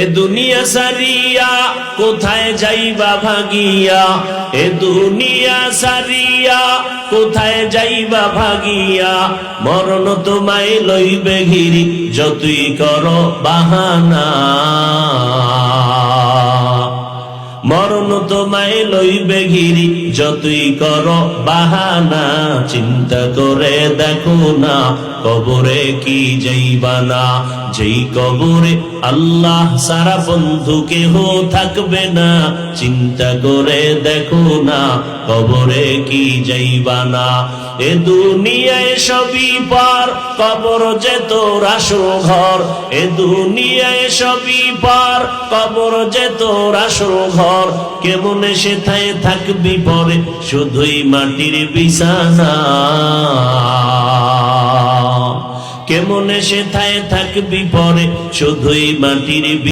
এ দুনিয়া সারিয়া কোথায় যাইবা ভাগিয়া, এ দুনিয়া সারিয়া কোথায় যাইবা ভাগিয়া, মরণ তোমায় লইবে ঘিরি যতই করো বাহানা। মরণ তোমায় লইবে ঘিরি যতই করো বাহানা। চিন্তা করে দেখো না কবরে কি যাইবা না, যেই কবরে আল্লাহ সারা বন্ধু কেহ থাকবে না। চিন্তা করে দেখো না কবরে কি যাইবা না। এ দুনিয়ায় সবই পার, কবর যে তোর আসল ঘর। এ দুনিয়ায় সবই পার, কবর যে তোর আসল ঘর। কেমনে সেথায় থাকবি পরে শুধুই মাটির বিছানা। কেমনে সেথায় থাকবি পরে শুধুই মাটির